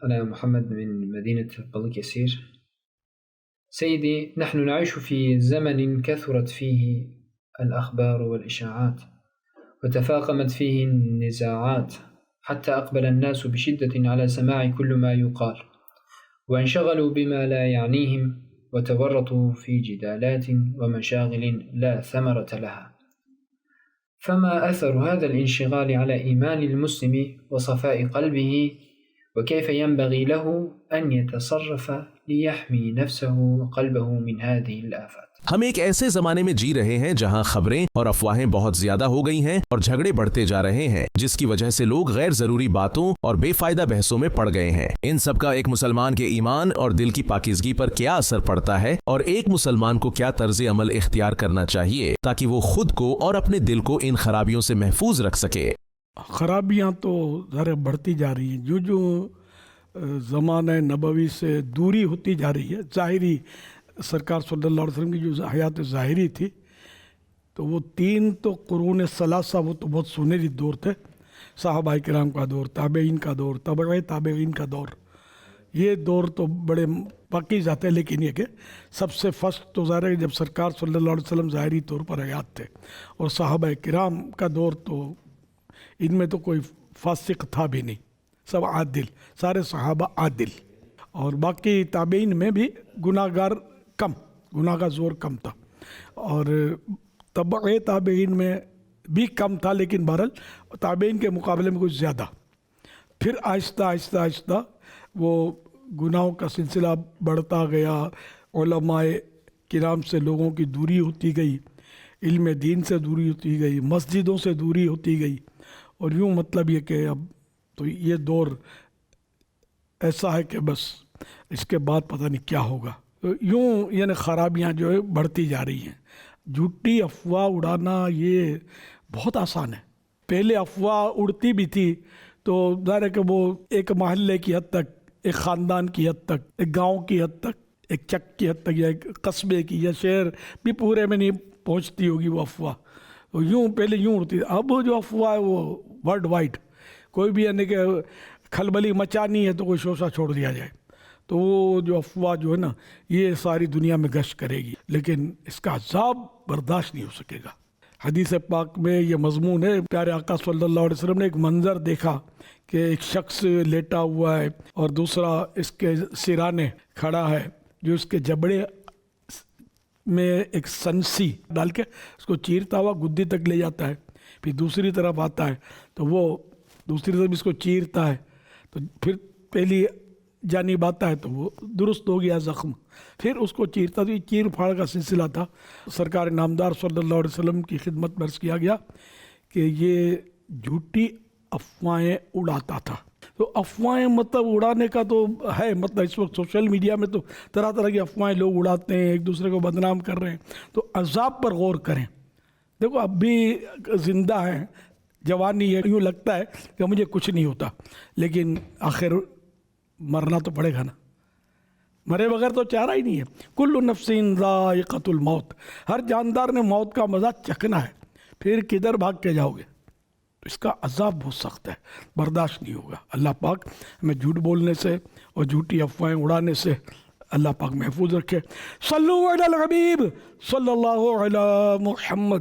أنا محمد من مدينة بلقيسير. سيدي، نحن نعيش في زمن كثرت فيه الأخبار والإشاعات وتفاقمت فيه النزاعات، حتى أقبل الناس بشدة على سماع كل ما يقال، وانشغلوا بما لا يعنيهم وتورطوا في جدالات ومشاغل لا ثمرة لها. فما أثر هذا الانشغال على إيمان المسلم وصفاء قلبه، وكيف ينبغي له أن يتصرف ليحمي نفسه وقلبه من هذه الآفات؟ ہم ایک ایسے زمانے میں جی رہے ہیں جہاں خبریں اور افواہیں بہت زیادہ ہو گئی ہیں اور جھگڑے بڑھتے جا رہے ہیں، جس کی وجہ سے لوگ غیر ضروری باتوں اور بے فائدہ بحثوں میں پڑ گئے ہیں۔ ان سب کا ایک مسلمان کے ایمان اور دل کی پاکیزگی پر کیا اثر پڑتا ہے، اور ایک مسلمان کو کیا طرز عمل اختیار کرنا چاہیے تاکہ وہ خود کو اور اپنے دل کو ان خرابیوں سے محفوظ رکھ سکے؟ خرابیاں تو ذرا بڑھتی جا رہی ہیں، جو زمانہ نبوی سے دوری ہوتی جا رہی ہے۔ ظاہری سرکار صلی اللہ علیہ وسلم کی جو حیات ظاہری تھی، تو وہ 3 تو قرون ثلاثہ، وہ تو بہت سنہری دور تھے۔ صحابہ کرام کا دور، تابعین کا دور، تبع تابعین کا دور، یہ دور تو بڑے پاکیزہ تھے۔ لیکن یہ کہ سب سے فرسٹ تو ظاہر ہے جب سرکار صلی اللہ علیہ وسلم ظاہری طور پر حیات تھے، اور صحابہ کرام کا دور تو ان میں تو کوئی فاسق تھا بھی نہیں، سب عادل، سارے صحابہ عادل، اور باقی تابعین میں بھی گناہ کا زور کم تھا، اور تبع تابعین میں بھی کم تھا، لیکن بہرحال تابعین کے مقابلے میں کچھ زیادہ۔ پھر آہستہ آہستہ آہستہ وہ گناہوں کا سلسلہ بڑھتا گیا، علماء کرام سے لوگوں کی دوری ہوتی گئی، علم دین سے دوری ہوتی گئی، مسجدوں سے دوری ہوتی گئی، اور یوں مطلب یہ کہ اب تو یہ دور ایسا ہے کہ بس اس کے بعد پتہ نہیں کیا ہوگا۔ یوں یعنی خرابیاں جو ہے بڑھتی جا رہی ہیں۔ جھوٹی افواہ اڑانا یہ بہت آسان ہے۔ پہلے افواہ اڑتی بھی تھی تو ظاہر ہے کہ وہ ایک محلے کی حد تک، ایک خاندان کی حد تک، ایک گاؤں کی حد تک، ایک چک کی حد تک، یا ایک قصبے کی یا شہر بھی پورے میں نہیں پہنچتی ہوگی وہ افواہ۔ تو یوں پہلے یوں اڑتی، اب جو افواہ ہے وہ ورلڈ وائڈ، کوئی بھی یعنی کہ کھلبلی مچانی ہے تو کوئی شوشہ چھوڑ دیا جائے، تو وہ جو افواہ جو ہے نا یہ ساری دنیا میں گشت کرے گی، لیکن اس کا عذاب برداشت نہیں ہو سکے گا۔ حدیث پاک میں یہ مضمون ہے، پیارے آقا صلی اللہ علیہ وسلم نے ایک منظر دیکھا کہ ایک شخص لیٹا ہوا ہے اور دوسرا اس کے سرانے کھڑا ہے، جو اس کے جبڑے میں ایک سنسی ڈال کے اس کو چیرتا ہوا گدی تک لے جاتا ہے، پھر دوسری طرف آتا ہے تو وہ دوسری طرف اس کو چیرتا ہے، تو پھر پہلی جانب آتا ہے تو وہ درست ہو گیا زخم، پھر اس کو چیرتا، تو یہ چیر پھاڑ کا سلسلہ تھا۔ سرکار نامدار صلی اللہ علیہ وسلم کی خدمت میں عرض کیا گیا کہ یہ جھوٹی افواہیں اڑاتا تھا۔ تو افواہیں مطلب اڑانے کا تو ہے، مطلب اس وقت سوشل میڈیا میں تو طرح طرح کی افواہیں لوگ اڑاتے ہیں، ایک دوسرے کو بدنام کر رہے ہیں، تو عذاب پر غور کریں۔ دیکھو اب بھی زندہ ہیں، جوانی ہے، یوں لگتا ہے کہ مجھے کچھ نہیں ہوتا، لیکن آخر مرنا تو پڑے گا نا، مرے بغیر تو چارہ ہی نہیں ہے۔ کل نفس ذائقۃ الموت، ہر جاندار نے موت کا مزہ چکھنا ہے، پھر کدھر بھاگ کے جاؤ گے؟ اس کا عذاب بہت سخت ہے، برداشت نہیں ہوگا۔ اللہ پاک ہمیں جھوٹ بولنے سے اور جھوٹی افواہیں اڑانے سے اللہ پاک محفوظ رکھے۔ صلو علی الحبیب صلی اللہ علی محمد۔